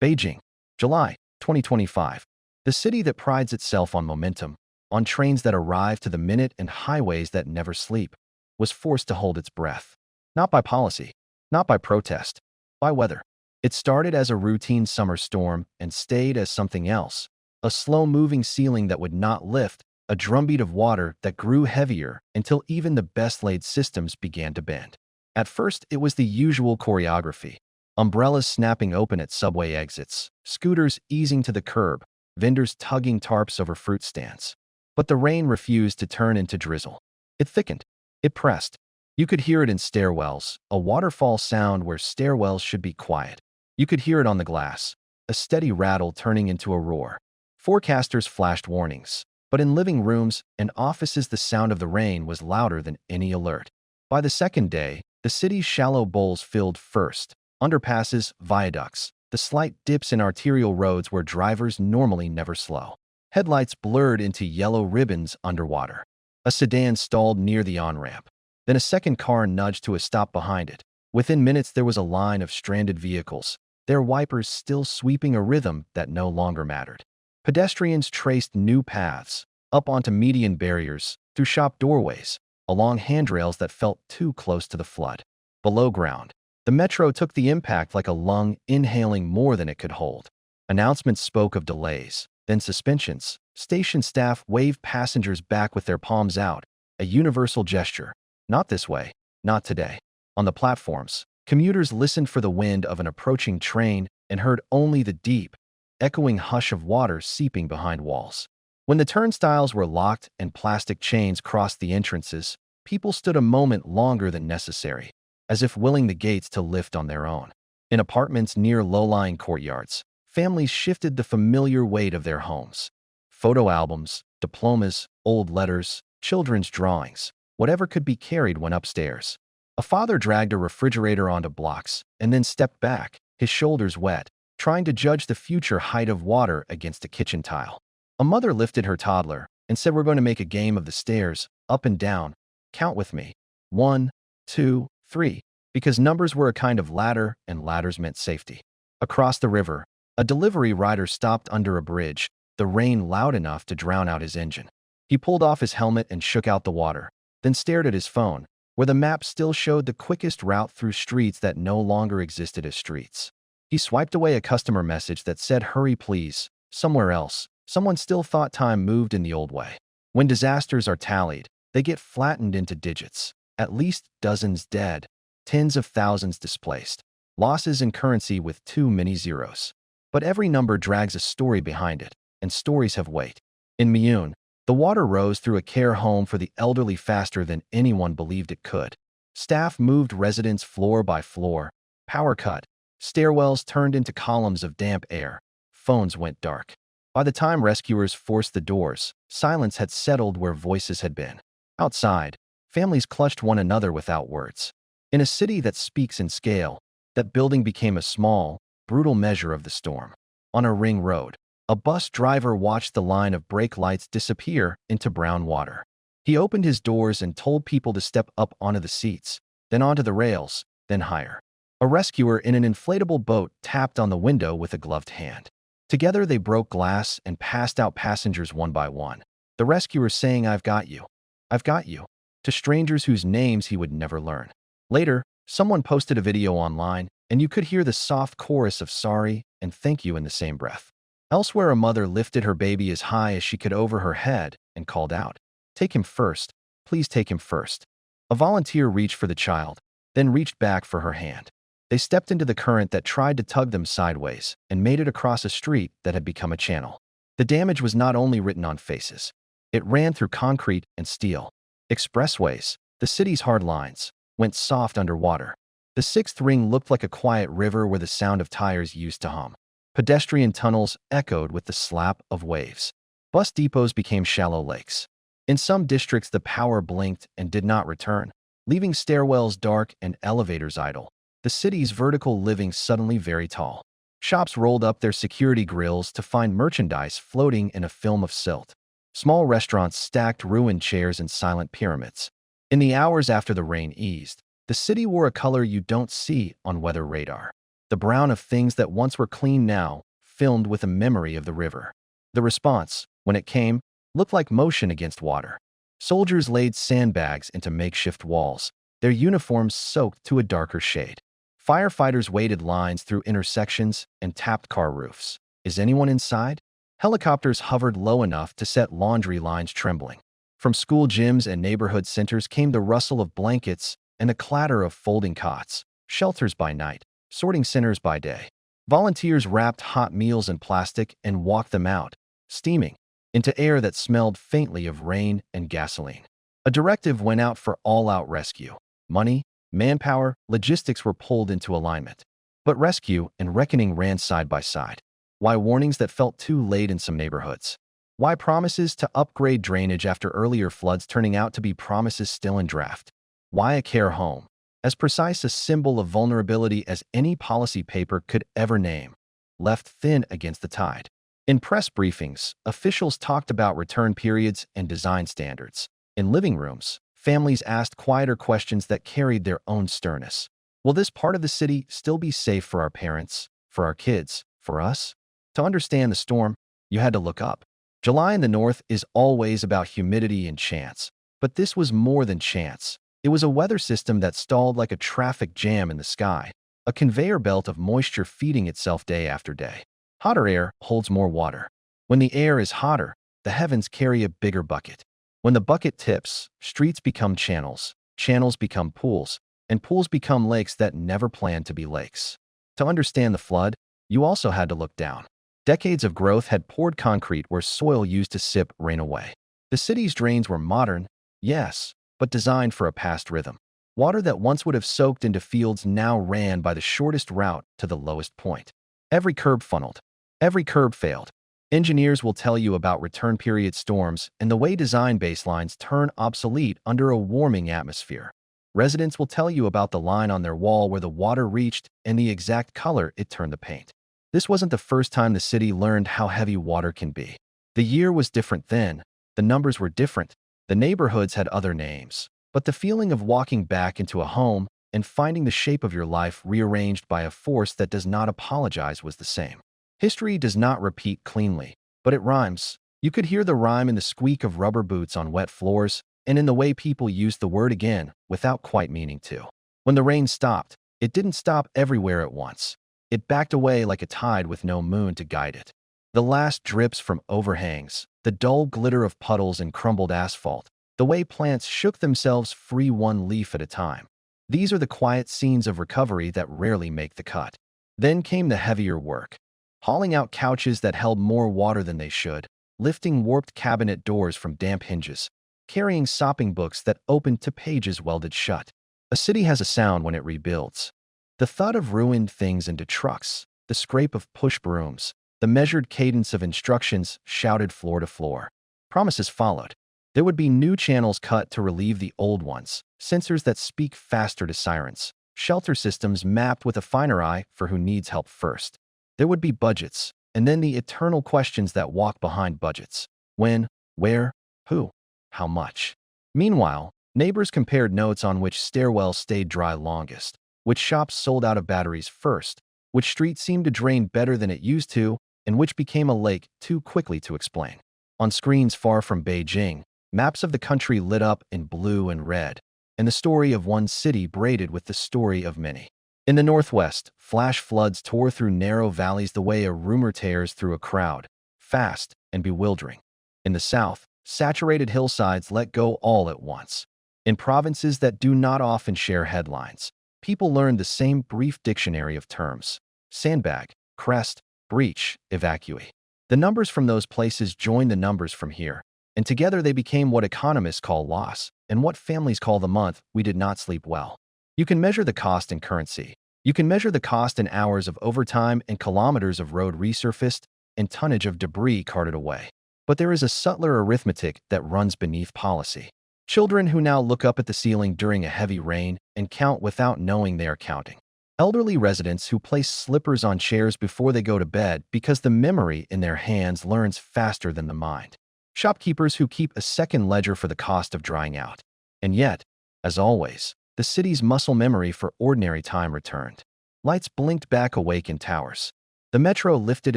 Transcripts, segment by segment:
Beijing, July 2025. The city that prides itself on momentum, on trains that arrive to the minute and highways that never sleep, was forced to hold its breath. Not by policy, not by protest, by weather. It started as a routine summer storm and stayed as something else, a slow-moving ceiling that would not lift, a drumbeat of water that grew heavier until even the best-laid systems began to bend. At first, it was the usual choreography. Umbrellas snapping open at subway exits, scooters easing to the curb, vendors tugging tarps over fruit stands. But the rain refused to turn into drizzle. It thickened. It pressed. You could hear it in stairwells, a waterfall sound where stairwells should be quiet. You could hear it on the glass, a steady rattle turning into a roar. Forecasters flashed warnings, but in living rooms and offices the sound of the rain was louder than any alert. By the second day, the city's shallow bowls filled first, underpasses, viaducts, the slight dips in arterial roads where drivers normally never slow. Headlights blurred into yellow ribbons underwater. A sedan stalled near the on-ramp. Then a second car nudged to a stop behind it. Within minutes there was a line of stranded vehicles, their wipers still sweeping a rhythm that no longer mattered. Pedestrians traced new paths, up onto median barriers, through shop doorways, along handrails that felt too close to the flood. Below ground, the metro took the impact like a lung inhaling more than it could hold. Announcements spoke of delays, then suspensions. Station staff waved passengers back with their palms out, a universal gesture. Not this way, not today. On the platforms, commuters listened for the wind of an approaching train and heard only the deep, echoing hush of water seeping behind walls. When the turnstiles were locked and plastic chains crossed the entrances, people stood a moment longer than necessary, as if willing the gates to lift on their own. In apartments near low-lying courtyards, families shifted the familiar weight of their homes. Photo albums, diplomas, old letters, children's drawings, whatever could be carried went upstairs. A father dragged a refrigerator onto blocks and then stepped back, his shoulders wet, trying to judge the future height of water against a kitchen tile. A mother lifted her toddler and said, "We're going to make a game of the stairs, up and down. Count with me. 1, 2, 3, because numbers were a kind of ladder and ladders meant safety. Across the river, a delivery rider stopped under a bridge, the rain loud enough to drown out his engine. He pulled off his helmet and shook out the water, then stared at his phone, where the map still showed the quickest route through streets that no longer existed as streets. He swiped away a customer message that said, "Hurry please, somewhere else." Someone still thought time moved in the old way. When disasters are tallied, they get flattened into digits. At least dozens dead, tens of thousands displaced, losses in currency with too many zeros. But every number drags a story behind it, and stories have weight. In Miyun, the water rose through a care home for the elderly faster than anyone believed it could. Staff moved residents floor by floor, power cut, stairwells turned into columns of damp air, phones went dark. By the time rescuers forced the doors, silence had settled where voices had been. Outside, families clutched one another without words. In a city that speaks in scale, that building became a small, brutal measure of the storm. On a ring road, a bus driver watched the line of brake lights disappear into brown water. He opened his doors and told people to step up onto the seats, then onto the rails, then higher. A rescuer in an inflatable boat tapped on the window with a gloved hand. Together they broke glass and passed out passengers one by one. The rescuer saying, "I've got you. I've got you," to strangers whose names he would never learn. Later, someone posted a video online, and you could hear the soft chorus of sorry and thank you in the same breath. Elsewhere, a mother lifted her baby as high as she could over her head and called out, "Take him first. Please take him first." A volunteer reached for the child, then reached back for her hand. They stepped into the current that tried to tug them sideways and made it across a street that had become a channel. The damage was not only written on faces. It ran through concrete and steel. Expressways, the city's hard lines, went soft underwater. The sixth ring looked like a quiet river where the sound of tires used to hum. Pedestrian tunnels echoed with the slap of waves. Bus depots became shallow lakes. In some districts, the power blinked and did not return, leaving stairwells dark and elevators idle. The city's vertical living suddenly very tall. Shops rolled up their security grills to find merchandise floating in a film of silt. Small restaurants stacked ruined chairs in silent pyramids. In the hours after the rain eased, the city wore a color you don't see on weather radar. The the brown of things that once were clean now, filmed with a memory of the river. The response, when it came, looked like motion against water. Soldiers laid sandbags into makeshift walls, their uniforms soaked to a darker shade. Firefighters waded lines through intersections and tapped car roofs. Is anyone inside? Helicopters hovered low enough to set laundry lines trembling. From school gyms and neighborhood centers came the rustle of blankets and the clatter of folding cots, shelters by night, sorting centers by day. Volunteers wrapped hot meals in plastic and walked them out, steaming, into air that smelled faintly of rain and gasoline. A directive went out for all-out rescue. Money, manpower, logistics were pulled into alignment. But rescue and reckoning ran side by side. Why warnings that felt too late in some neighborhoods? Why promises to upgrade drainage after earlier floods turning out to be promises still in draft? Why a care home, as precise a symbol of vulnerability as any policy paper could ever name, left thin against the tide? In press briefings, officials talked about return periods and design standards. In living rooms, families asked quieter questions that carried their own sternness. Will this part of the city still be safe for our parents, for our kids, for us? To understand the storm, you had to look up. July in the north is always about humidity and chance, but this was more than chance. It was a weather system that stalled like a traffic jam in the sky, a conveyor belt of moisture feeding itself day after day. Hotter air holds more water. When the air is hotter, the heavens carry a bigger bucket. When the bucket tips, streets become channels, channels become pools, and pools become lakes that never planned to be lakes. To understand the flood, you also had to look down. Decades of growth had poured concrete where soil used to sip rain away. The city's drains were modern, yes, but designed for a past rhythm. Water that once would have soaked into fields now ran by the shortest route to the lowest point. Every curb funneled. Every curb failed. Engineers will tell you about return period storms and the way design baselines turn obsolete under a warming atmosphere. Residents will tell you about the line on their wall where the water reached and the exact color it turned the paint. This wasn't the first time the city learned how heavy water can be. The year was different then. The numbers were different. The neighborhoods had other names. But the feeling of walking back into a home and finding the shape of your life rearranged by a force that does not apologize was the same. History does not repeat cleanly, but it rhymes. You could hear the rhyme in the squeak of rubber boots on wet floors and in the way people used the word again without quite meaning to. When the rain stopped, it didn't stop everywhere at once. It backed away like a tide with no moon to guide it. The last drips from overhangs, the dull glitter of puddles and crumbled asphalt, the way plants shook themselves free one leaf at a time. These are the quiet scenes of recovery that rarely make the cut. Then came the heavier work. Hauling out couches that held more water than they should, lifting warped cabinet doors from damp hinges, carrying sopping books that opened to pages welded shut. A city has a sound when it rebuilds. The thud of ruined things into trucks, the scrape of push brooms, the measured cadence of instructions shouted floor to floor. Promises followed. There would be new channels cut to relieve the old ones, sensors that speak faster to sirens, shelter systems mapped with a finer eye for who needs help first. There would be budgets, and then the eternal questions that walk behind budgets. When, where, who, how much. Meanwhile, neighbors compared notes on which stairwell stayed dry longest, which shops sold out of batteries first, which street seemed to drain better than it used to, and which became a lake too quickly to explain. On screens far from Beijing, maps of the country lit up in blue and red, and the story of one city braided with the story of many. In the northwest, flash floods tore through narrow valleys the way a rumor tears through a crowd, fast and bewildering. In the south, saturated hillsides let go all at once. In provinces that do not often share headlines, people learned the same brief dictionary of terms: sandbag, crest, breach, evacuee. The numbers from those places joined the numbers from here, and together they became what economists call loss, and what families call the month we did not sleep well. You can measure the cost in currency. You can measure the cost in hours of overtime and kilometers of road resurfaced and tonnage of debris carted away. But there is a subtler arithmetic that runs beneath policy. Children who now look up at the ceiling during a heavy rain and count without knowing they are counting. Elderly residents who place slippers on chairs before they go to bed because the memory in their hands learns faster than the mind. Shopkeepers who keep a second ledger for the cost of drying out. And yet, as always, the city's muscle memory for ordinary time returned. Lights blinked back awake in towers. The metro lifted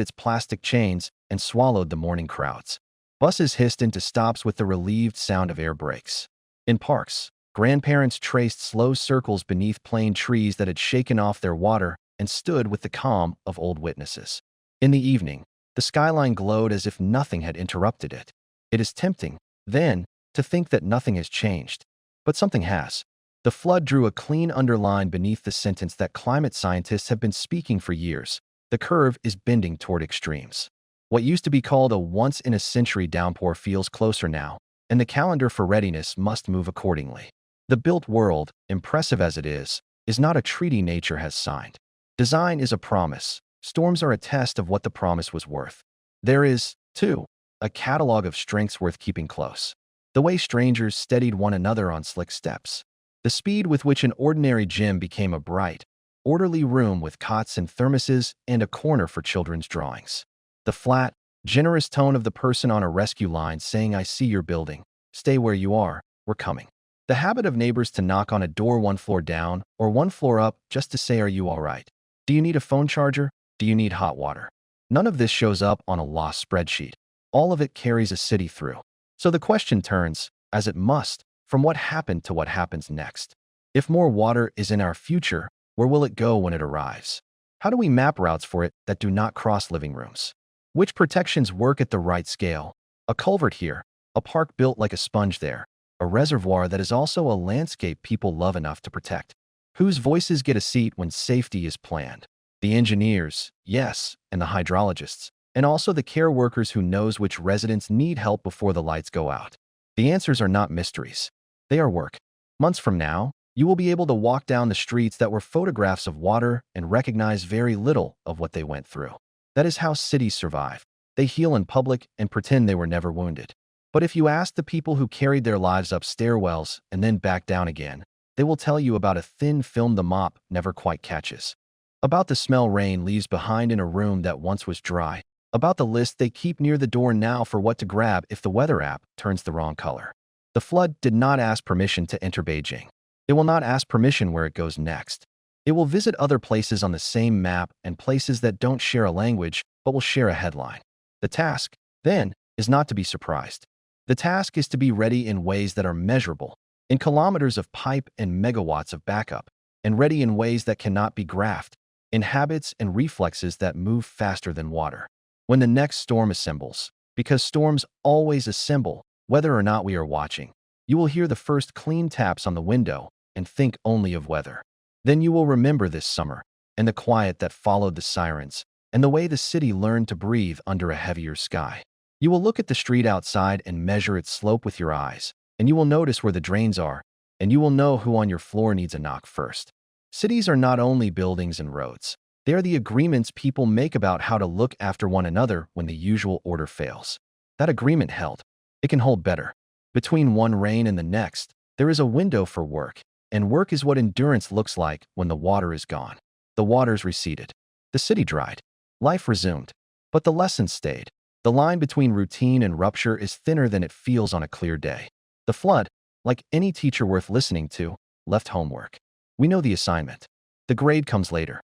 its plastic chains and swallowed the morning crowds. Buses hissed into stops with the relieved sound of air brakes. In parks, grandparents traced slow circles beneath plane trees that had shaken off their water and stood with the calm of old witnesses. In the evening, the skyline glowed as if nothing had interrupted it. It is tempting, then, to think that nothing has changed. But something has. The flood drew a clean underline beneath the sentence that climate scientists have been speaking for years. The curve is bending toward extremes. What used to be called a once-in-a-century downpour feels closer now, and the calendar for readiness must move accordingly. The built world, impressive as it is not a treaty nature has signed. Design is a promise. Storms are a test of what the promise was worth. There is, too, a catalog of strengths worth keeping close. The way strangers steadied one another on slick steps. The speed with which an ordinary gym became a bright, orderly room with cots and thermoses and a corner for children's drawings. The flat, generous tone of the person on a rescue line saying, "I see your building. Stay where you are. We're coming." The habit of neighbors to knock on a door one floor down or one floor up just to say, "Are you all right? Do you need a phone charger? Do you need hot water?" None of this shows up on a lost spreadsheet. All of it carries a city through. So the question turns, as it must, from what happened to what happens next. If more water is in our future, where will it go when it arrives? How do we map routes for it that do not cross living rooms? Which protections work at the right scale? A culvert here, a park built like a sponge there, a reservoir that is also a landscape people love enough to protect. Whose voices get a seat when safety is planned? The engineers, yes, and the hydrologists, and also the care workers who knows which residents need help before the lights go out. The answers are not mysteries. They are work. Months from now, you will be able to walk down the streets that were photographs of water and recognize very little of what they went through. That is how cities survive. They heal in public and pretend they were never wounded. But if you ask the people who carried their lives up stairwells and then back down again, they will tell you about a thin film the mop never quite catches. About the smell rain leaves behind in a room that once was dry. About the list they keep near the door now for what to grab if the weather app turns the wrong color. The flood did not ask permission to enter Beijing. It will not ask permission where it goes next. It will visit other places on the same map and places that don't share a language but will share a headline. The task, then, is not to be surprised. The task is to be ready in ways that are measurable, in kilometers of pipe and megawatts of backup, and ready in ways that cannot be graphed, in habits and reflexes that move faster than water. When the next storm assembles, because storms always assemble, whether or not we are watching, you will hear the first clean taps on the window and think only of weather. Then you will remember this summer, and the quiet that followed the sirens, and the way the city learned to breathe under a heavier sky. You will look at the street outside and measure its slope with your eyes, and you will notice where the drains are, and you will know who on your floor needs a knock first. Cities are not only buildings and roads. They are the agreements people make about how to look after one another when the usual order fails. That agreement held. It can hold better. Between one rain and the next, there is a window for work, and work is what endurance looks like when the water is gone. The waters receded. The city dried. Life resumed. But the lessons stayed. The line between routine and rupture is thinner than it feels on a clear day. The flood, like any teacher worth listening to, left homework. We know the assignment. The grade comes later.